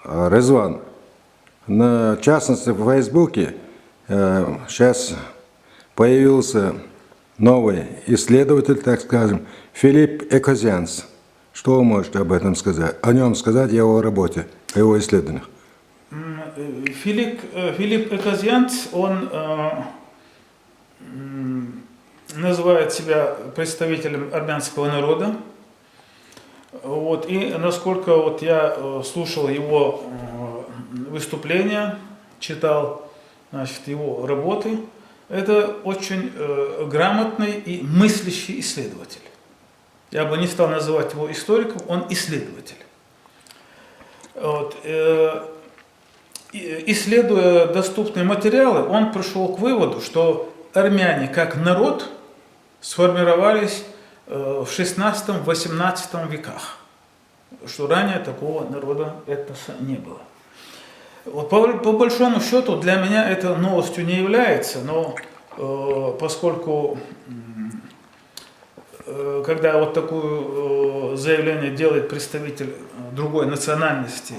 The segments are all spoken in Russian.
Резван, в частности в Фейсбуке сейчас появился новый исследователь, так скажем, Филипп Экозианс. Что вы можете об этом сказать? О нем сказать, о его работе, о его исследованиях. Филипп Экозианс, он называет себя представителем армянского народа. Вот, и насколько вот я слушал его выступления, читал, значит, его работы, это очень грамотный и мыслящий исследователь. Я бы не стал называть его историком, он исследователь. Вот, исследуя доступные материалы, он пришел к выводу, что армяне как народ сформировались в 16-18 веках, что ранее такого народа этноса не было. Вот по большому счету для меня это новостью не является, но поскольку когда вот такое заявление делает представитель другой национальности,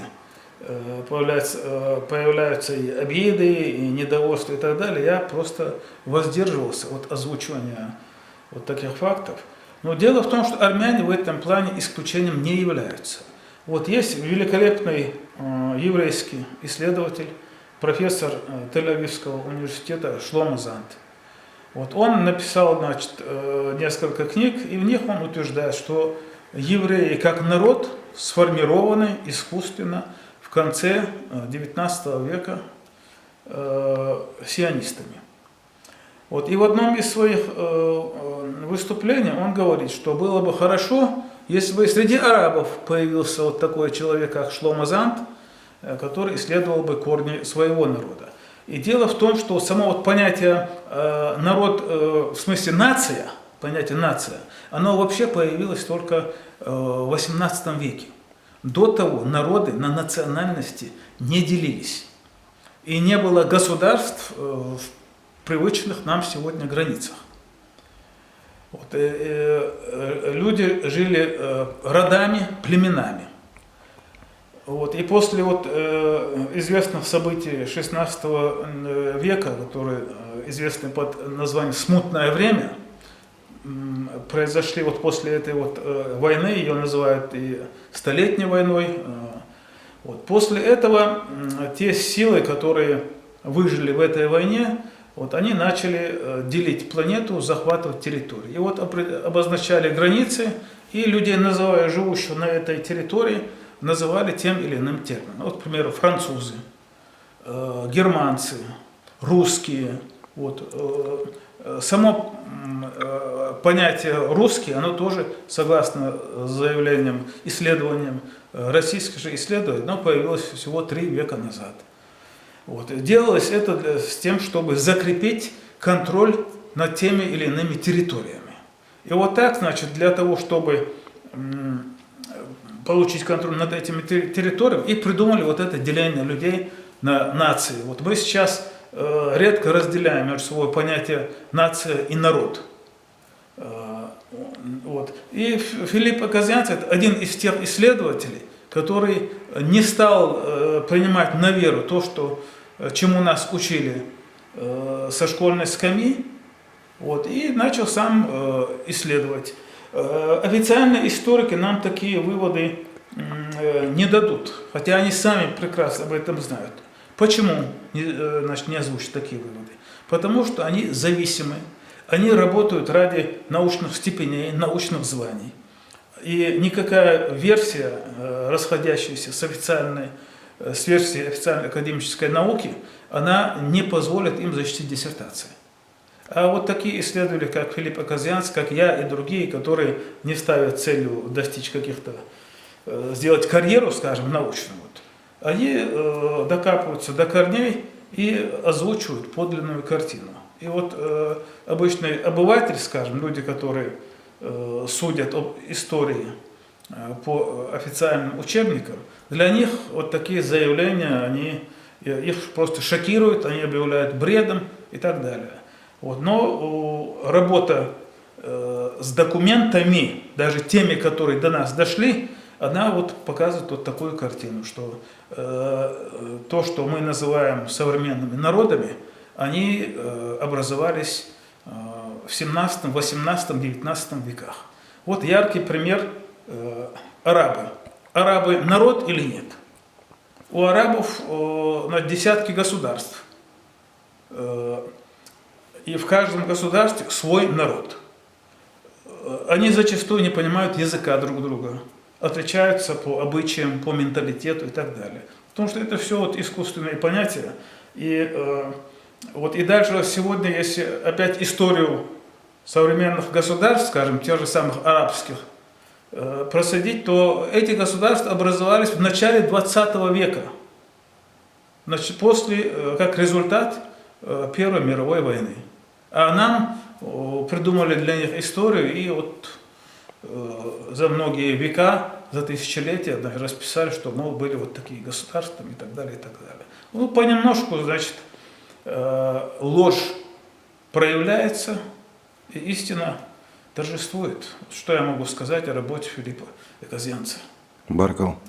появляются и обиды, и недовольство и так далее, я просто воздерживался от озвучивания вот таких фактов. Но дело в том, что армяне в этом плане исключением не являются. Вот есть великолепный еврейский исследователь, профессор Тель-Авивского университета Шломо Зант. Вот он написал, значит, несколько книг, и в них он утверждает, что евреи как народ сформированы искусственно в конце XIX века сионистами. Вот. И в одном из своих выступлений он говорит, что было бы хорошо, если бы среди арабов появился вот такой человек, как Шломо Зант, который исследовал бы корни своего народа. И дело в том, что само вот понятие народ, в смысле нация, понятие нация, оно вообще появилось только в XVIII веке. До того народы на национальности не делились. И не было государств в привычных нам сегодня границах. Вот, люди жили родами, племенами. Вот, и после вот, известных событий XVI века, которые известны под названием «Смутное время», произошли вот после этой вот войны, ее называют и Столетней войной. Вот, после этого те силы, которые выжили в этой войне, вот, они начали делить планету, захватывать территории. И вот обозначали границы, и людей, называя живущих на этой территории, называли тем или иным термином. Вот, к примеру, французы, германцы, русские. Вот. Само понятие «русский», оно тоже, согласно заявлениям, исследованиям российских же исследователей, оно появилось всего 3 века назад. Вот. Делалось это с тем, чтобы закрепить контроль над теми или иными территориями. И вот так, значит, для того, чтобы получить контроль над этими территориями, и придумали вот это деление людей на нации. Вот мы сейчас редко разделяем между собой понятие нация и народ. Вот. И Филипп Экозианс – это один из тех исследователей, который не стал принимать на веру то, что, чему нас учили со школьной скамьи, вот, и начал сам исследовать. Официальные историки нам такие выводы не дадут, хотя они сами прекрасно об этом знают. Почему не озвучат такие выводы? Потому что они зависимы, они работают ради научных степеней, научных званий. И никакая версия, расходящаяся с версией официальной академической науки, она не позволит им защитить диссертации. А вот такие исследователи, как Филипп Экозианс, как я и другие, которые не ставят целью достичь каких-то, сделать карьеру, скажем, научную, вот, они докапываются до корней и озвучивают подлинную картину. И вот обычный обыватель, скажем, люди, которые судят об истории по официальным учебникам, для них вот такие заявления, их просто шокируют, они объявляют бредом и так далее. Вот. Но работа с документами, даже теми, которые до нас дошли, она вот показывает вот такую картину, что то, что мы называем современными народами, они образовались в 17, 18, 19 веках. Вот яркий пример арабы. Арабы народ или нет? У арабов десятки государств. И в каждом государстве свой народ. Они зачастую не понимают языка друг друга, отличаются по обычаям, по менталитету и так далее. Потому что это все вот искусственные понятия. И дальше сегодня, если опять историю современных государств, скажем, тех же самых арабских, проследить, то эти государства образовались в начале 20 века, как результат Первой мировой войны. А нам придумали для них историю и вот за многие века, за тысячелетия расписали, что, мол, были вот такие государства и так далее, и так далее. Ну, понемножку, значит, ложь проявляется, и истина торжествует. Что я могу сказать о работе Филиппа Экозианца? Баркал.